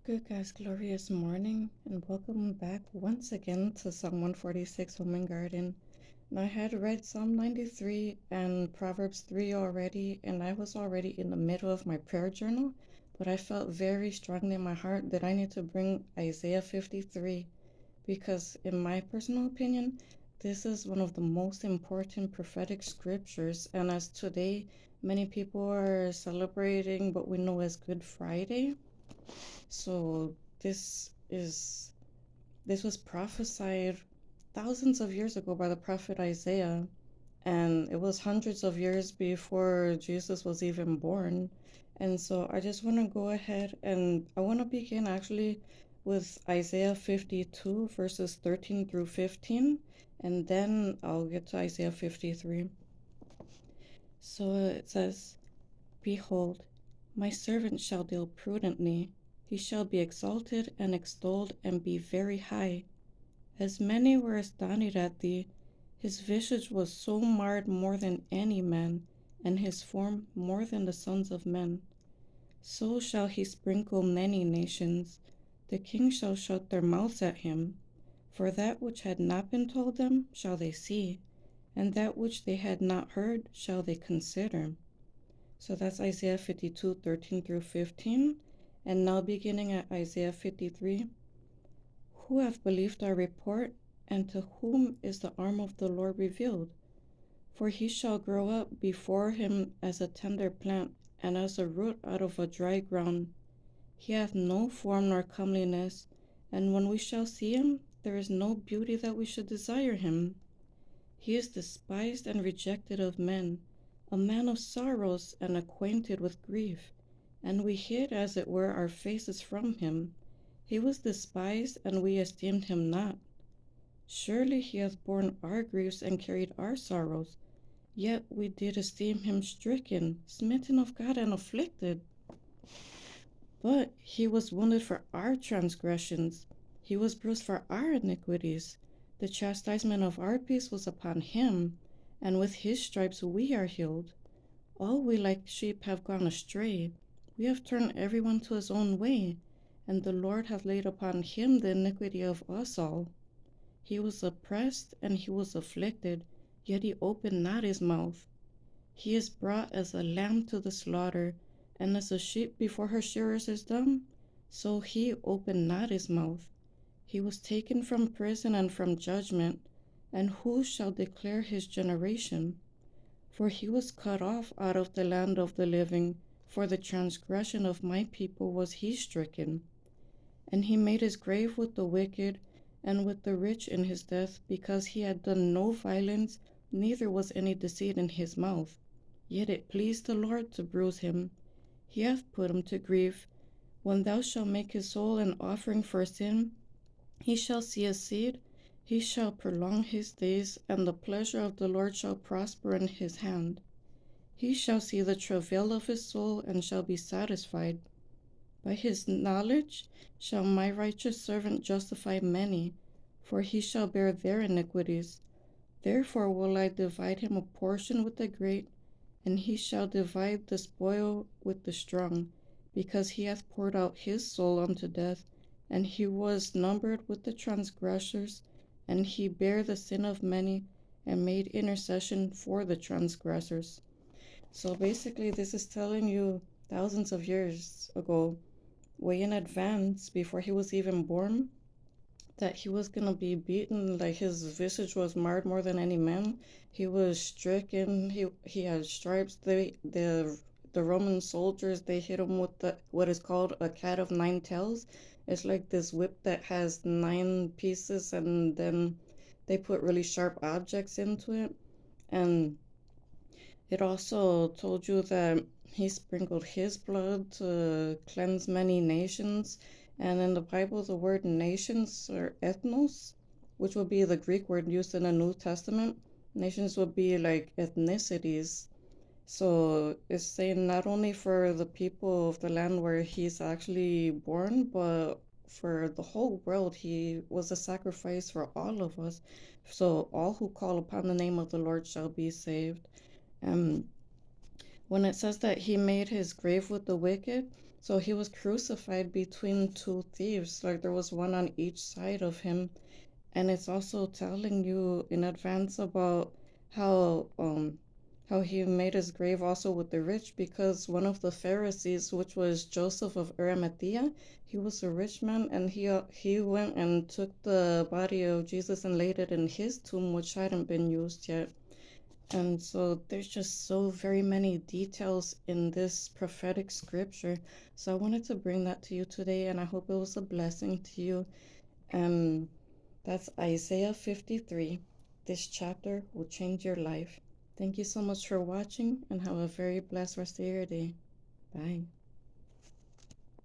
Good guys, glorious morning, and welcome back once again to Psalm 146 Home and Garden. Now, I had read Psalm 93 and Proverbs 3 already, and I was already in the middle of my prayer journal, but I felt very strongly in my heart that I need to bring Isaiah 53 because, in my personal opinion, this is one of the most important prophetic scriptures. And as today, many people are celebrating what we know as Good Friday. So this was prophesied thousands of years ago by the prophet Isaiah, and it was hundreds of years before Jesus was even born. And so I just want to go ahead and I want to begin actually with Isaiah 52 verses 13 through 15, and then I'll get to Isaiah 53. So it says, Behold, my servant shall deal prudently. He shall be exalted and extolled and be very high. As many were astonished at thee, his visage was so marred more than any man, and his form more than the sons of men. So shall he sprinkle many nations. The kings shall shut their mouths at him. For that which had not been told them shall they see, and that which they had not heard shall they consider. So that's Isaiah 52, 13 through 15. And now beginning at Isaiah 53. Who hath believed our report, and to whom is the arm of the Lord revealed? For he shall grow up before him as a tender plant, and as a root out of a dry ground. He hath no form nor comeliness, and when we shall see him, there is no beauty that we should desire him. He is despised and rejected of men, a man of sorrows and acquainted with grief, and we hid as it were our faces from him. He was despised, and we esteemed him not. Surely he hath borne our griefs and carried our sorrows, yet we did esteem him stricken, smitten of God, and afflicted. But he was wounded for our transgressions, he was bruised for our iniquities. The chastisement of our peace was upon him, and with his stripes we are healed. All we like sheep have gone astray. We have turned everyone to his own way, and the Lord hath laid upon him the iniquity of us all. He was oppressed, and he was afflicted, yet he opened not his mouth. He is brought as a lamb to the slaughter, and as a sheep before her shearers is dumb, so he opened not his mouth. He was taken from prison and from judgment, and who shall declare his generation? For he was cut off out of the land of the living, for the transgression of my people was he stricken. And he made his grave with the wicked, and with the rich in his death, because he had done no violence, neither was any deceit in his mouth. Yet it pleased the Lord to bruise him. He hath put him to grief. When thou shalt make his soul an offering for sin, he shall see a seed, he shall prolong his days, and the pleasure of the Lord shall prosper in his hand. He shall see the travail of his soul, and shall be satisfied. By his knowledge shall my righteous servant justify many, for he shall bear their iniquities. Therefore will I divide him a portion with the great, and he shall divide the spoil with the strong, because he hath poured out his soul unto death, and he was numbered with the transgressors, and he bare the sin of many, and made intercession for the transgressors. So basically, this is telling you thousands of years ago, way in advance, before he was even born, that he was gonna be beaten, like his visage was marred more than any man. He was stricken. He had stripes. The Roman soldiers, they hit him with what is called a cat of nine tails. It's like this whip that has 9 pieces, and then they put really sharp objects into it. And it also told you that he sprinkled his blood to cleanse many nations. And in the Bible, the word nations or ethnos, which would be the Greek word used in the New Testament. Nations would be like ethnicities. So it's saying not only for the people of the land where he's actually born, but for the whole world. He was a sacrifice for all of us. So all who call upon the name of the Lord shall be saved. Um, when it says that he made his grave with the wicked, So he was crucified between two thieves, like there was one on each side of him. And it's also telling you in advance about how um how he made his grave also with the rich, because one of the Pharisees, which was Joseph of Arimathea, he was a rich man, and he went and took the body of Jesus and laid it in his tomb, which hadn't been used yet. And so there's just so very many details in this prophetic scripture. So I wanted to bring that to you today, and I hope it was a blessing to you. And that's Isaiah 53. This chapter will change your life. Thank you so much for watching, and have a very blessed rest of your day. Bye.